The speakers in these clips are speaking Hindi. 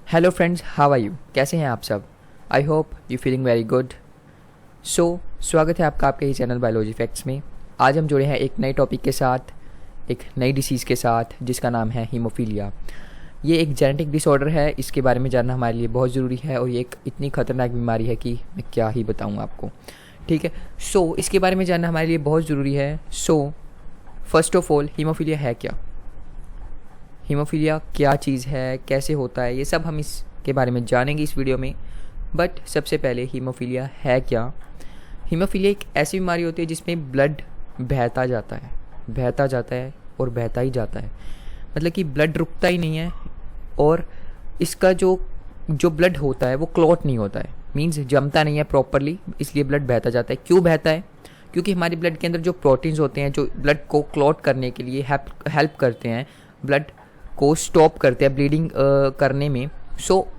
Hello friends, how are you? कैसे हैं आप सब? I hope you feeling very good. स्वागत है आपका आपके ही चैनल बायोलॉजी फैक्ट्स में। आज हम जुड़े हैं एक नए टॉपिक के साथ, एक नई डिसीज़ के साथ, जिसका नाम है हीमोफीलिया। ये एक जेनेटिक डिसऑर्डर है। इसके बारे में जानना हमारे लिए बहुत ज़रूरी है और ये एक इतनी ख़तरनाक बीमारी है कि मैं क्या ही बताऊँ आपको। ठीक है, इसके बारे में जानना हमारे लिए बहुत ज़रूरी है। फर्स्ट ऑफ ऑल, हीमोफीलिया है क्या? हीमोफीलिया क्या चीज़ है, कैसे होता है, ये सब हम इसके बारे में जानेंगे इस वीडियो में। बट सबसे पहले हीमोफीलिया है क्या? हीमोफीलिया एक ऐसी बीमारी होती है जिसमें ब्लड बहता जाता है और बहता ही जाता है। मतलब कि ब्लड रुकता ही नहीं है और इसका जो ब्लड होता है वो क्लॉट नहीं होता है, मींस जमता नहीं है प्रॉपरली, इसलिए ब्लड बहता जाता है। क्यों बहता है? क्योंकि हमारे ब्लड के अंदर जो प्रोटीन्स होते हैं जो ब्लड को क्लॉट करने के लिए हेल्प करते हैं, ब्लड को स्टॉप करते हैं ब्लीडिंग करने में,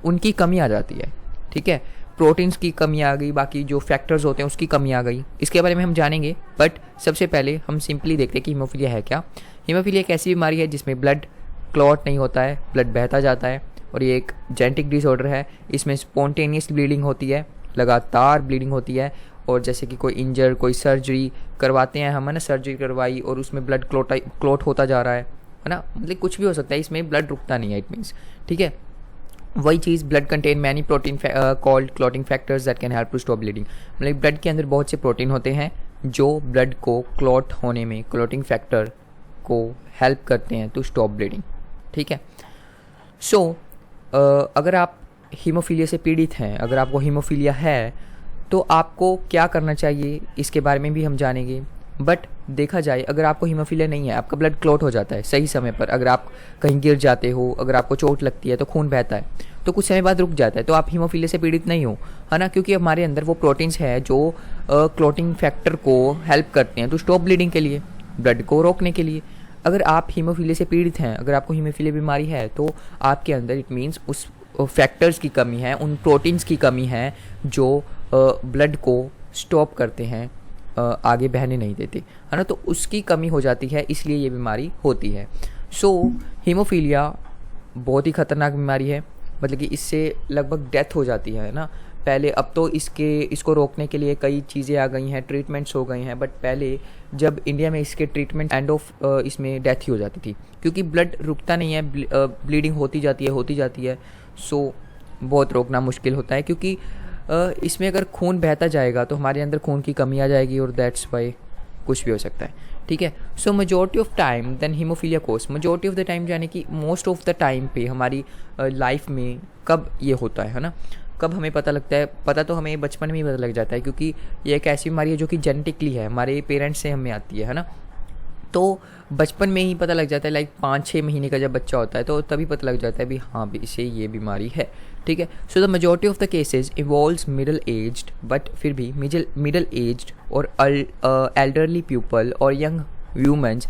उनकी कमी आ जाती है। ठीक है, प्रोटीन्स की कमी आ गई, बाकी जो फैक्टर्स होते हैं उसकी कमी आ गई। इसके बारे में हम जानेंगे, बट सबसे पहले हम सिंपली देखते हैं कि हीमोफीलिया है क्या। हीमोफीलिया एक ऐसी बीमारी है जिसमें ब्लड क्लॉट नहीं होता है, ब्लड बहता जाता है और ये एक जेनेटिक डिसऑर्डर है। इसमें स्पॉन्टेनियस ब्लीडिंग होती है, लगातार ब्लीडिंग होती है। और जैसे कि कोई सर्जरी करवाते हैं हम, है ना, सर्जरी करवाई और उसमें ब्लड क्लॉट होता जा रहा है ना, मतलब कुछ भी हो सकता है, इसमें ब्लड रुकता नहीं है, इट मीन्स। ठीक है, वही चीज़, blood contain many protein called clotting factors that can help to stop bleeding. मतलब ब्लड के अंदर बहुत से प्रोटीन होते हैं जो ब्लड को क्लॉट होने में, क्लॉटिंग फैक्टर को हेल्प करते हैं टू स्टॉप ब्लीडिंग। ठीक है, अगर आप हीमोफीलिया से पीड़ित हैं, अगर आपको हीमोफीलिया है तो आपको क्या करना चाहिए, इसके बारे में भी हम जानेंगे। बट देखा जाए, अगर आपको हीमोफीलिया नहीं है, आपका ब्लड क्लॉट हो जाता है सही समय पर, अगर आप कहीं गिर जाते हो, अगर आपको चोट लगती है तो खून बहता है, तो कुछ समय बाद रुक जाता है, तो आप हीमोफीलिया से पीड़ित नहीं हो, है ना, क्योंकि हमारे अंदर वो प्रोटीन्स है जो क्लॉटिंग फैक्टर को हेल्प करते हैं टू स्टॉप ब्लीडिंग के लिए, ब्लड को रोकने के लिए। अगर आप हीमोफीलिया से पीड़ित हैं, अगर आपको हीमोफीलिया बीमारी है, तो आपके अंदर इट मीन्स उस फैक्टर्स की कमी है, उन प्रोटीन्स की कमी है जो ब्लड को स्टॉप करते हैं, आगे बहने नहीं देते, है ना, तो उसकी कमी हो जाती है, इसलिए ये बीमारी होती है। हीमोफीलिया बहुत ही ख़तरनाक बीमारी है, मतलब कि इससे लगभग डेथ हो जाती है ना पहले। अब तो इसको रोकने के लिए कई चीज़ें आ गई हैं, ट्रीटमेंट्स हो गई हैं, बट पहले जब इंडिया में इसके ट्रीटमेंट इसमें डेथ ही हो जाती थी, क्योंकि ब्लड रुकता नहीं है, ब्लीडिंग होती जाती है। बहुत रोकना मुश्किल होता है, क्योंकि इसमें अगर खून बहता जाएगा तो हमारे अंदर खून की कमी आ जाएगी और दैट्स वाई कुछ भी हो सकता है। ठीक है, majority of time then haemophilia course, majority of the time यानी कि मोस्ट ऑफ द टाइम पे हमारी लाइफ में कब ये होता है ना, कब हमें पता लगता है? पता तो हमें बचपन में ही पता लग जाता है, क्योंकि ये एक ऐसी बीमारी है जो कि जेनेटिकली है, हमारे पेरेंट्स से हमें आती है ना, तो बचपन में ही पता लग जाता है। लाइक 5-6 महीने का जब बच्चा होता है तो तभी पता लग जाता है भी हाँ भी इसे ये बीमारी है। ठीक है, the majority of the cases evolves middle aged, but फिर भी मिडल एज्ड और एल्डरली पीपल और young humans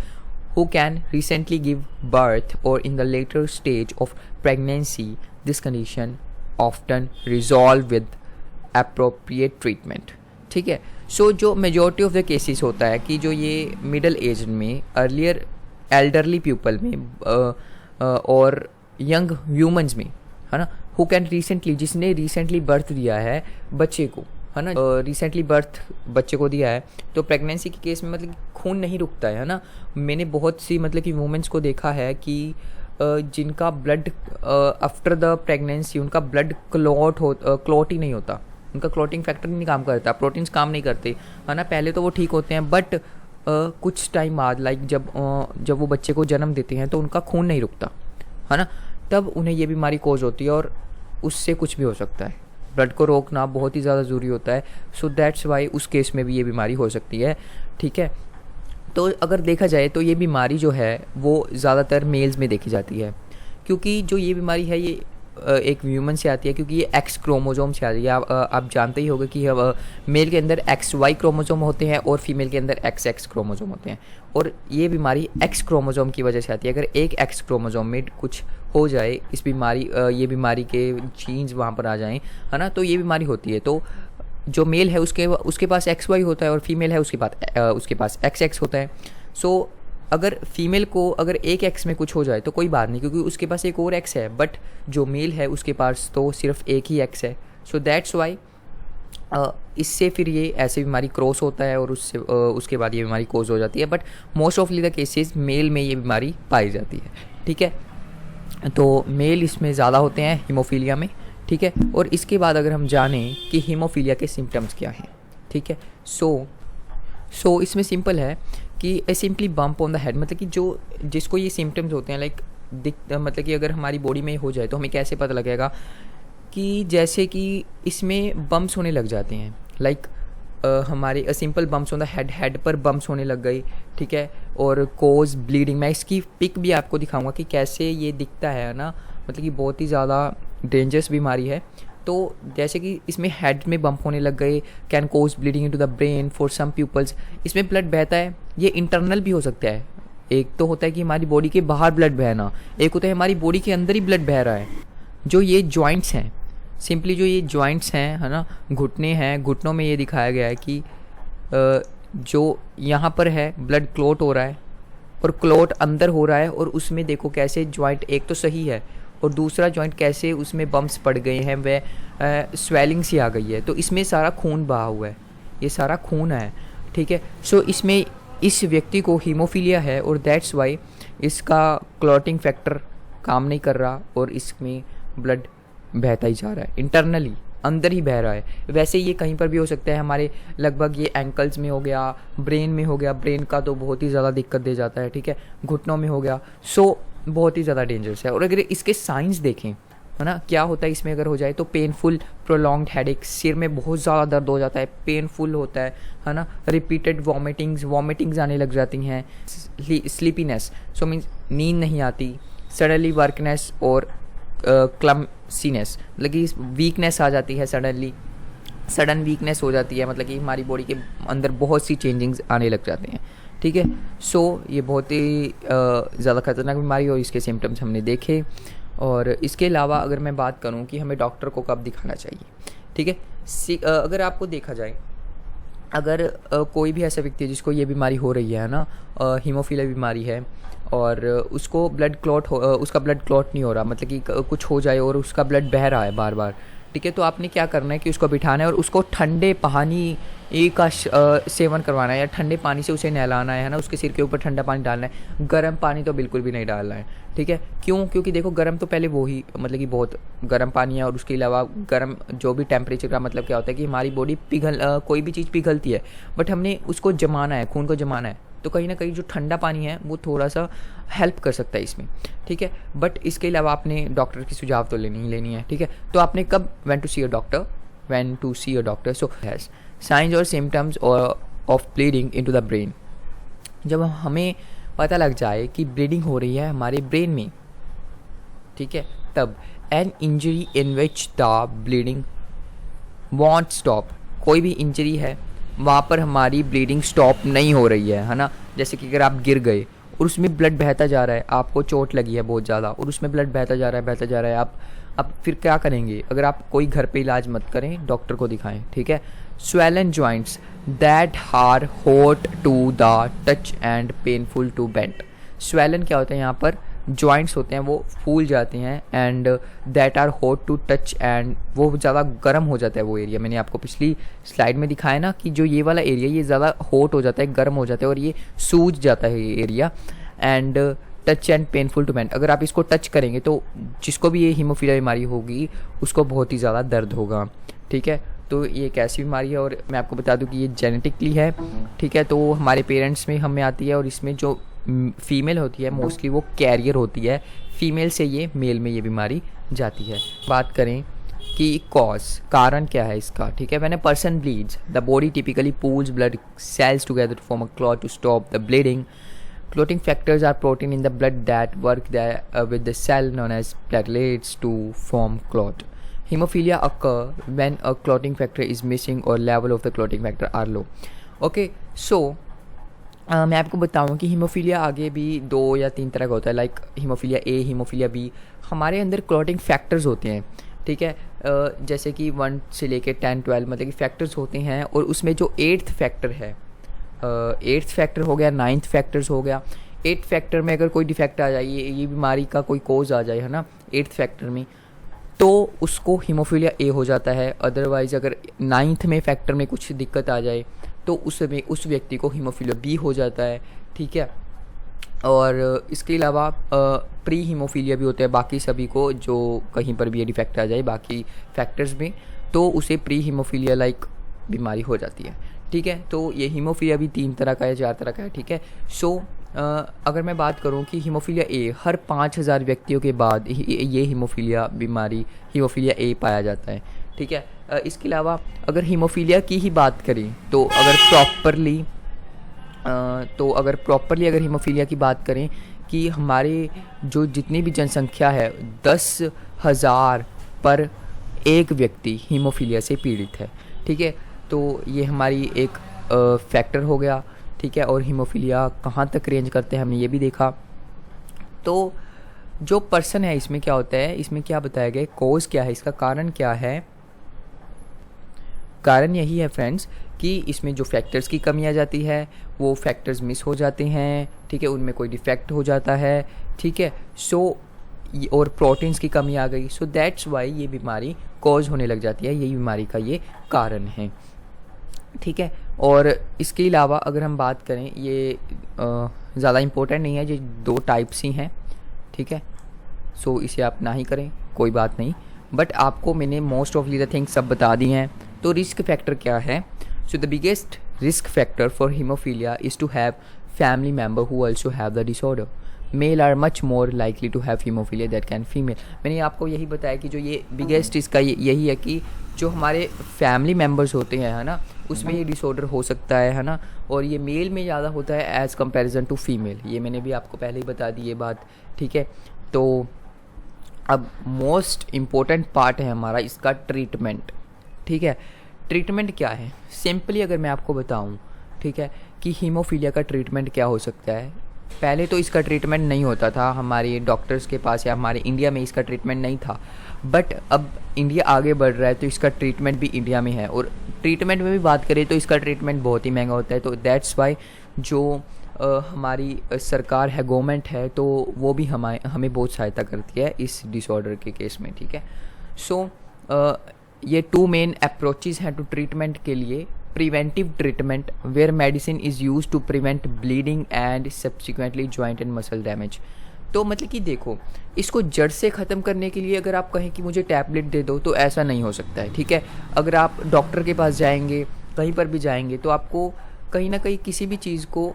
who can recently give birth or in the later stage of pregnancy. This condition often resolve with appropriate treatment. ठीक है, जो मेजॉरिटी ऑफ द केसेस होता है कि जो ये मिडल एज में, अर्लियर एल्डरली पीपल में और यंग ह्यूमंस में, है ना, हु कैन रिसेंटली, जिसने रिसेंटली बर्थ दिया है बच्चे को, है ना, रिसेंटली बर्थ बच्चे को दिया है, तो प्रेगनेंसी के केस में मतलब खून नहीं रुकता है ना। मैंने बहुत सी मतलब कि वुमेन्स को देखा है कि जिनका ब्लड आफ्टर द प्रेगनेंसी उनका ब्लड क्लॉट ही नहीं होता, उनका क्लॉटिंग फैक्टर नहीं काम करता, प्रोटीन्स काम नहीं करते, है ना। पहले तो वो ठीक होते हैं, बट कुछ टाइम बाद, लाइक जब वो बच्चे को जन्म देते हैं तो उनका खून नहीं रुकता, है ना, तब उन्हें ये बीमारी कोज होती है और उससे कुछ भी हो सकता है। ब्लड को रोकना बहुत ही ज़्यादा ज़रूरी होता है, दैट्स वाई उस केस में भी ये बीमारी हो सकती है। ठीक है, तो अगर देखा जाए तो ये बीमारी जो है वो ज़्यादातर मेल्स में देखी जाती है, क्योंकि जो ये बीमारी है ये एक ह्यूमन से आती है, क्योंकि ये एक्स क्रोमोजोम से आती है। आप जानते ही होंगे कि मेल के अंदर XY क्रोमोजोम होते हैं और फीमेल के अंदर XX क्रोमोजोम होते हैं, और ये बीमारी X क्रोमोजोम की वजह से आती है। अगर एक X क्रोमोजोम में कुछ हो जाए, ये बीमारी के जीन्स वहाँ पर आ जाएँ, है ना, तो ये बीमारी होती है। तो जो मेल है उसके पास XY होता है और फीमेल है उसके पास XX होता है। अगर फीमेल को अगर एक एक्स में कुछ हो जाए तो कोई बात नहीं, क्योंकि उसके पास एक और एक्स है, बट जो मेल है उसके पास तो सिर्फ एक ही एक्स है। सो दैट्स वाई इससे फिर ये ऐसे बीमारी क्रॉस होता है और उससे उसके बाद ये बीमारी कोज हो जाती है। बट मोस्ट ऑफली द केसेस मेल में ये बीमारी पाई जाती है, ठीक है। तो मेल इसमें ज़्यादा होते हैं हीमोफीलिया में, ठीक है। और इसके बाद अगर हम जानें कि हीमोफीलिया के सिम्टम्स क्या हैं, ठीक है। सो इसमें सिंपल है कि ए simply bump on the head, मतलब कि जो जिसको ये सिम्टम्स होते हैं लाइक मतलब कि अगर हमारी बॉडी में हो जाए तो हमें कैसे पता लगेगा कि जैसे कि इसमें बम्प्स होने लग जाते हैं, लाइक हमारे simple bumps on the head पर बम्प्स होने लग गई, ठीक है। और कोज ब्लीडिंग, मैं इसकी पिक भी आपको दिखाऊंगा कि कैसे ये दिखता है ना, मतलब कि बहुत ही ज़्यादा डेंजरस बीमारी है। तो जैसे कि इसमें हेड में बम्प होने लग गए, can cause bleeding into the brain for some peoples, इसमें ब्लड बहता है। ये इंटरनल भी हो सकता है, एक तो होता है कि हमारी बॉडी के बाहर ब्लड बहना, एक होता है हमारी बॉडी के अंदर ही ब्लड बह रहा है। जो ये जॉइंट्स हैं, सिंपली जो ये जॉइंट्स हैं है ना, घुटने हैं, घुटनों में ये दिखाया गया है कि जो यहाँ पर है ब्लड क्लॉट हो रहा है और क्लॉट अंदर हो रहा है, और उसमें देखो कैसे जॉइंट एक तो सही है और दूसरा जॉइंट कैसे उसमें बम्प्स पड़ गए हैं, वह स्वेलिंग सी आ गई है। तो इसमें सारा खून बहा हुआ है, ये सारा खून है, ठीक है। सो इसमें इस व्यक्ति को हीमोफीलिया है और दैट्स वाई इसका क्लॉटिंग फैक्टर काम नहीं कर रहा और इसमें ब्लड बहता ही जा रहा है, इंटरनली अंदर ही बह रहा है। वैसे ये कहीं पर भी हो सकता है, हमारे लगभग ये एंकल्स में हो गया, ब्रेन में हो गया, ब्रेन का तो बहुत ही ज़्यादा दिक्कत दे जाता है, ठीक है, घुटनों में हो गया। सो बहुत ही ज़्यादा डेंजरस है। और अगर इसके साइंस देखें है ना, क्या होता है इसमें अगर हो जाए तो पेनफुल प्रोलॉन्ग्ड हेडेक, सिर में बहुत ज़्यादा दर्द हो जाता है, पेनफुल होता है ना, रिपीटेड वॉमिटिंग्स आने लग जाती हैं, स्लीपीनेस, सो मीन्स नींद नहीं आती, सडनली वर्कनेस और क्लमसीनेस, मतलब कि वीकनेस आ जाती है, सडन वीकनेस हो जाती है, मतलब कि हमारी बॉडी के अंदर बहुत सी चेंजिंग्स आने लग जाते हैं, ठीक है। सो ये बहुत ही ज़्यादा खतरनाक बीमारी और इसके सिम्टम्स हमने देखे। और इसके अलावा अगर मैं बात करूं कि हमें डॉक्टर को कब दिखाना चाहिए, ठीक है। अगर आपको देखा जाए, अगर कोई भी ऐसा व्यक्ति है जिसको ये बीमारी हो रही है ना, हीमोफीलिया बीमारी है और उसको उसका ब्लड क्लॉट नहीं हो रहा, मतलब कि कुछ हो जाए और उसका ब्लड बह रहा है बार बार, ठीक है, तो आपने क्या करना है कि उसको बिठाना है और उसको ठंडे पानी का सेवन करवाना है या ठंडे पानी से उसे नहलाना है ना, उसके सिर के ऊपर ठंडा पानी डालना है, गर्म पानी तो बिल्कुल भी नहीं डालना है, ठीक है। क्यों? क्योंकि देखो गर्म तो पहले वो ही मतलब कि बहुत गर्म पानी है और उसके अलावा गर्म जो भी टेम्परेचर का मतलब क्या होता है कि हमारी बॉडी कोई भी चीज़ पिघलती है, बट हमने उसको जमाना है, खून को जमाना है, तो कहीं ना कहीं जो ठंडा पानी है वो थोड़ा सा हेल्प कर सकता है इसमें, ठीक है। बट इसके अलावा आपने डॉक्टर की सुझाव तो लेनी है, ठीक है। तो आपने कब when to see a doctor, so has signs और symptoms of bleeding into the brain, जब हमें पता लग जाए कि ब्लीडिंग हो रही है हमारे ब्रेन में, ठीक है, तब an injury in which the bleeding want stop, कोई भी इंजरी है वहाँ पर हमारी ब्लीडिंग स्टॉप नहीं हो रही है ना, जैसे कि अगर आप गिर गए और उसमें ब्लड बहता जा रहा है, आपको चोट लगी है बहुत ज़्यादा और उसमें ब्लड बहता जा रहा है, आप फिर क्या करेंगे? अगर आप कोई घर पे इलाज मत करें, डॉक्टर को दिखाएं, ठीक है। Swollen joints that are hot to the touch and painful to bend, swollen क्या होता है, यहाँ पर जॉइंट्स होते हैं वो फूल जाते हैं, and that are hot to touch, and वो ज़्यादा गर्म हो जाता है वो एरिया। मैंने आपको पिछली स्लाइड में दिखाया ना कि जो ये वाला एरिया ये ज़्यादा हॉट हो जाता है, गर्म हो जाता है और ये सूज जाता है ये area, and touch and painful to bend, अगर आप इसको टच करेंगे तो जिसको भी ये हीमोफीलिया बीमारी होगी उसको बहुत ही ज़्यादा दर्द होगा, ठीक है। तो ये एक ऐसी बीमारी है और मैं आपको बता दूं कि ये जेनेटिकली है, ठीक है, तो हमारे पेरेंट्स में हमें आती है और इसमें जो फीमेल होती है मोस्टली वो कैरियर होती है, फीमेल से ये मेल में ये बीमारी जाती है। बात करें कि कारण क्या है इसका, ठीक है। When a person bleeds the body typically pools blood cells together to form a clot to stop the bleeding. Clotting factors are protein in the blood that work with the cell known as platelets to form clot. Hemophilia occur when a clotting factor is missing or level of the clotting factor are low. Okay, so मैं आपको बताऊँ कि हीमोफीलिया आगे भी 2 या 3 तरह का होता है, like haemophilia A, haemophilia B. हमारे अंदर क्लॉटिंग फैक्टर्स होते हैं, ठीक है, जैसे कि 1 से लेके 10, 12 मतलब कि फैक्टर्स होते हैं, और उसमें जो 8th फैक्टर है, 8th फैक्टर हो गया, 9th फैक्टर्स हो गया, एट्थ फैक्टर में अगर कोई डिफेक्ट आ जाए, ये बीमारी का कोई कोज आ जाए, है ना, एट्थ फैक्टर में, तो उसको हीमोफीलिया ए हो जाता है। अदरवाइज़ अगर नाइन्थ में फैक्टर में कुछ दिक्कत आ जाए तो उसमें उस व्यक्ति को हीमोफीलिया बी हो जाता है, ठीक है। और इसके अलावा प्री हीमोफीलिया भी होता है बाकी सभी को, जो कहीं पर भी ये डिफेक्ट आ जाए बाकी फैक्टर्स में, तो उसे प्री हीमोफीलिया लाइक बीमारी हो जाती है, ठीक है। तो ये हीमोफीलिया भी 3 तरह का है, 4 तरह का है, ठीक है। सो अगर मैं बात करूं कि हीमोफीलिया ए हर 5000 व्यक्तियों के बाद ये हीमोफीलिया बीमारी हीमोफीलिया ए पाया जाता है, ठीक है। इसके अलावा अगर हीमोफीलिया की ही बात करें तो अगर प्रॉपरली अगर हीमोफीलिया की बात करें कि हमारे जो जितनी भी जनसंख्या है 10,000 पर एक व्यक्ति हीमोफीलिया से पीड़ित है, ठीक है। तो ये हमारी एक फैक्टर हो गया, ठीक है। और हीमोफीलिया कहाँ तक रेंज करते हैं हमने ये भी देखा। तो जो पर्सन है इसमें क्या होता है, इसमें क्या बताया गया, कॉज क्या है, इसका कारण क्या है। कारण यही है फ्रेंड्स कि इसमें जो फैक्टर्स की कमी आ जाती है वो फैक्टर्स मिस हो जाते हैं, ठीक है, उनमें कोई डिफेक्ट हो जाता है, ठीक है। सो और प्रोटीन्स की कमी आ गई, सो दैट्स वाई ये बीमारी कॉज होने लग जाती है, यही बीमारी का ये कारण है, ठीक है। और इसके अलावा अगर हम बात करें, ये ज़्यादा इम्पोर्टेंट नहीं है, ये 2 टाइप्स ही हैं, ठीक है। सो इसे आप ना ही करें, कोई बात नहीं, बट आपको मैंने मोस्ट ऑफ द थिंग्स सब बता दी हैं। तो रिस्क फैक्टर क्या है, so the biggest risk factor for haemophilia is to have family member who also have the disorder. Male are much more likely to have haemophilia that can female. मैंने आपको यही बताया कि जो ये बिगेस्ट इसका यही है कि जो हमारे फैमिली मेम्बर्स होते हैं, है ना, उसमें ये डिसऑर्डर हो सकता है ना। और ये मेल में ज़्यादा होता है एज़ कंपैरिजन टू फीमेल, ये मैंने भी आपको पहले ही बता दी ये बात, ठीक है। तो अब मोस्ट इम्पोर्टेंट पार्ट है हमारा इसका ट्रीटमेंट, ठीक है। ट्रीटमेंट क्या है, सिंपली अगर मैं आपको बताऊं, ठीक है, कि हीमोफीलिया का ट्रीटमेंट क्या हो सकता है। पहले तो इसका ट्रीटमेंट नहीं होता था हमारे डॉक्टर्स के पास, या हमारे इंडिया में इसका ट्रीटमेंट नहीं था, बट अब इंडिया आगे बढ़ रहा है तो इसका ट्रीटमेंट भी इंडिया में है। और ट्रीटमेंट में भी बात करें तो इसका ट्रीटमेंट बहुत ही महंगा होता है। तो दैट्स वाई जो हमारी सरकार है, गवर्नमेंट है, तो वो भी हमें बहुत सहायता करती है इस डिसऑर्डर के केस में, ठीक है। सो ये 2 मेन अप्रोचेस हैं टू ट्रीटमेंट के लिए। Preventive treatment where medicine is use to prevent bleeding and subsequently joint and muscle damage. तो मतलब कि देखो, इसको जड़ से ख़त्म करने के लिए अगर आप कहें कि मुझे टैबलेट दे दो तो ऐसा नहीं हो सकता है, ठीक है। अगर आप डॉक्टर के पास जाएंगे, कहीं पर भी जाएंगे, तो आपको कहीं ना कहीं किसी भी चीज़ को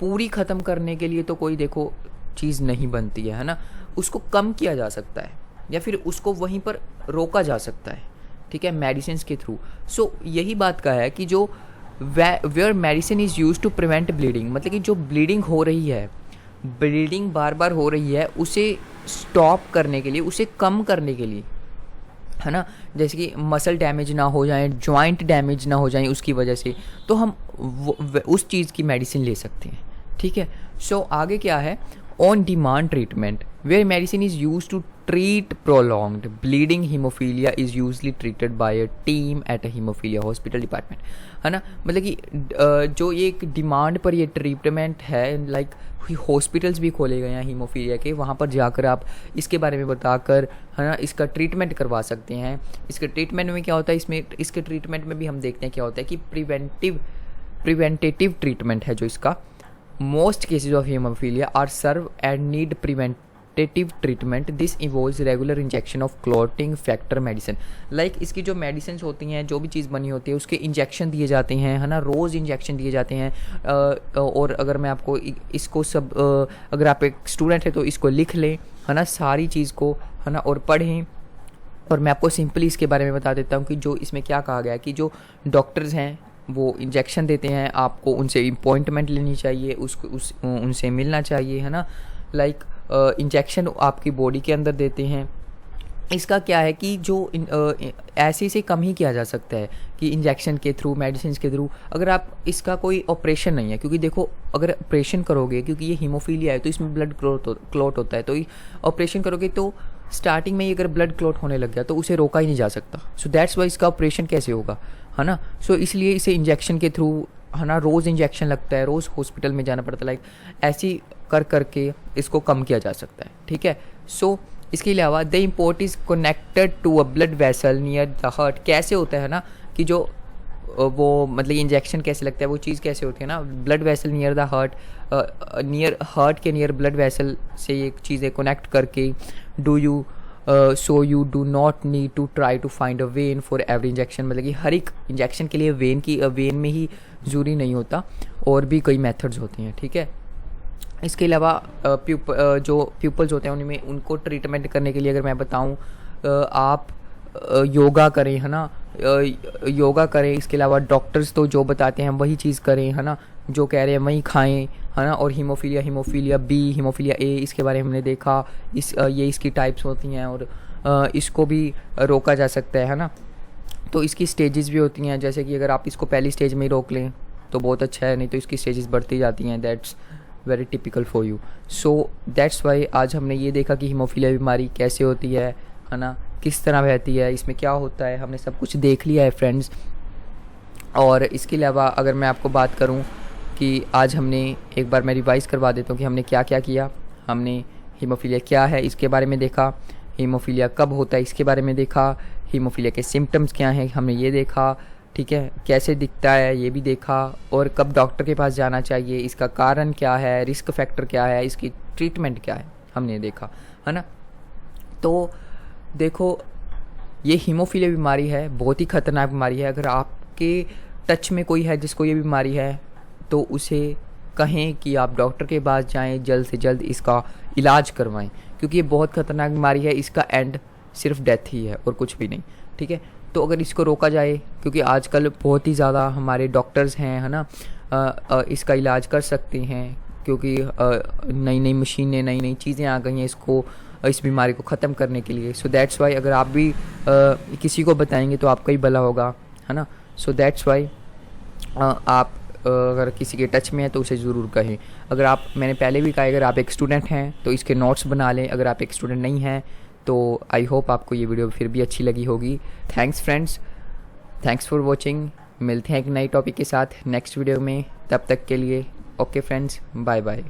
पूरी ख़त्म करने के लिए तो कोई देखो चीज़ नहीं बनती है ना, उसको कम किया जा सकता है या फिर उसको वहीं पर रोका जा सकता है, ठीक है, मेडिसिन के थ्रू। सो यही बात का है कि जो where medicine is use to prevent bleeding, मतलब कि जो ब्लीडिंग हो रही है, ब्लीडिंग बार बार हो रही है, उसे स्टॉप करने के लिए, उसे कम करने के लिए, है ना, जैसे कि मसल डैमेज ना हो जाए, जॉइंट डैमेज ना हो जाए उसकी वजह से, तो हम उस चीज़ की मेडिसिन ले सकते हैं, ठीक है। सो आगे क्या है, on demand treatment where medicine is use to treat prolonged bleeding hemophilia is usually treated by a team at a hemophilia hospital department, है ना। मतलब कि जो ये एक डिमांड पर ये ट्रीटमेंट है, लाइक हॉस्पिटल्स भी खोले गए हैं हीमोफीलिया के, वहाँ पर जाकर आप इसके बारे में बताकर, है ना, इसका ट्रीटमेंट करवा सकते हैं। इसके ट्रीटमेंट में क्या होता है, इसके ट्रीटमेंट में भी हम देखते हैं क्या होता है कि प्रिवेंटेटिव ट्रीटमेंट है जो इसका। Most cases of haemophilia are serve and need preventative treatment. This involves regular injection of clotting factor medicine. Like इसकी जो मेडिसिन होती हैं, जो भी चीज़ बनी होती है, उसके इंजेक्शन दिए जाते हैं, है ना, रोज़ इंजेक्शन दिए जाते हैं। और अगर मैं आपको इसको सब अगर आप एक स्टूडेंट है तो इसको लिख लें, है ना, सारी चीज़ को, है ना, और पढ़ें। और मैं आपको सिंपली इसके बारे में बता देता हूँ कि जो इसमें क्या कहा गया है कि जो डॉक्टर्स हैं वो इंजेक्शन देते हैं, आपको उनसे अपॉइंटमेंट लेनी चाहिए, उनसे मिलना चाहिए, है ना। लाइक इंजेक्शन आपकी बॉडी के अंदर देते हैं। इसका क्या है कि जो ऐसे से कम ही किया जा सकता है कि इंजेक्शन के थ्रू, मेडिसिन के थ्रू, अगर आप इसका कोई ऑपरेशन नहीं है, क्योंकि देखो अगर ऑपरेशन करोगे, क्योंकि ये हीमोफीलिया है तो इसमें ब्लड क्लॉट होता है, तो ऑपरेशन करोगे तो स्टार्टिंग में ही अगर ब्लड क्लॉट होने लग गया तो उसे रोका ही नहीं जा सकता। सो दैट्स वाई इसका ऑपरेशन कैसे होगा, है ना। सो इसलिए इसे इंजेक्शन के थ्रू, है ना, रोज़ इंजेक्शन लगता है, रोज़ हॉस्पिटल में जाना पड़ता है। लाइक ऐसी कर करके इसको कम किया जा सकता है, ठीक है। सो इसके अलावा the import is connected to a blood vessel near the heart. कैसे होता है ना कि जो वो मतलब इंजेक्शन कैसे लगता है, वो चीज़ कैसे होती है ना, blood vessel near the heart, near heart के नियर ब्लड वेसल से ये चीज़ें कनेक्ट करके do you so you do not need to try to find a vein for every injection. मतलब कि हर एक इंजेक्शन के लिए वेन में ही ज़रूरी नहीं होता, और भी कई मेथड्स होती हैं, ठीक है। इसके अलावा जो प्यूपल्स होते हैं उनमें उनको ट्रीटमेंट करने के लिए अगर मैं बताऊं, आप योगा करें, है ना, योगा करें। इसके अलावा डॉक्टर्स तो जो बताते हैं वही चीज़ करें, है ना, जो कह रहे हैं वही खाएं, है ना। और हीमोफीलिया बी, हीमोफीलिया ए, इसके बारे में हमने देखा, ये इसकी टाइप्स होती हैं, और इसको भी रोका जा सकता है ना। तो इसकी स्टेजेस भी होती हैं, जैसे कि अगर आप इसको पहली स्टेज में ही रोक लें तो बहुत अच्छा है, नहीं तो इसकी स्टेजेस बढ़ती जाती हैं। That's very typical for you. So that's why आज हमने ये देखा कि हीमोफीलिया बीमारी कैसे होती है ना, किस तरह बहती है, इसमें क्या होता है, हमने सब कुछ देख लिया है फ्रेंड्स। और इसके अलावा अगर मैं आपको बात करूं कि आज हमने, एक बार मैं रिवाइज़ करवा देता हूं कि हमने क्या क्या किया। हमने हीमोफीलिया क्या है इसके बारे में देखा, हीमोफीलिया कब होता है इसके बारे में देखा, हीमोफीलिया के सिम्टम्स क्या हैं हमने ये देखा, ठीक है, कैसे दिखता है ये भी देखा, और कब डॉक्टर के पास जाना चाहिए, इसका कारण क्या है, रिस्क फैक्टर क्या है, इसकी ट्रीटमेंट क्या है, हमने देखा, है ना। तो देखो, ये हीमोफीलिया बीमारी है, बहुत ही ख़तरनाक बीमारी है। अगर आपके टच में कोई है जिसको ये बीमारी है तो उसे कहें कि आप डॉक्टर के पास जाएं, जल्द से जल्द इसका इलाज करवाएं, क्योंकि ये बहुत ख़तरनाक बीमारी है। इसका एंड सिर्फ डेथ ही है और कुछ भी नहीं, ठीक है। तो अगर इसको रोका जाए, क्योंकि आजकल बहुत ही ज़्यादा हमारे डॉक्टर्स हैं, है ना, इसका इलाज कर सकते हैं, क्योंकि नई नई मशीनें, नई नई चीज़ें आ गई हैं इस बीमारी को ख़त्म करने के लिए। सो दैट्स वाई अगर आप भी किसी को बताएंगे तो आपका ही भला होगा, है ना। सो दैट्स वाई आप अगर किसी के टच में है तो उसे ज़रूर कहें। अगर आप, मैंने पहले भी कहा, अगर आप एक स्टूडेंट हैं तो इसके नोट्स बना लें। अगर आप एक स्टूडेंट नहीं हैं तो आई होप आपको ये वीडियो फिर भी अच्छी लगी होगी। Thanks friends, thanks for watching. मिलते हैं एक नई टॉपिक के साथ नेक्स्ट वीडियो में, तब तक के लिए ओके फ्रेंड्स, बाय बाय।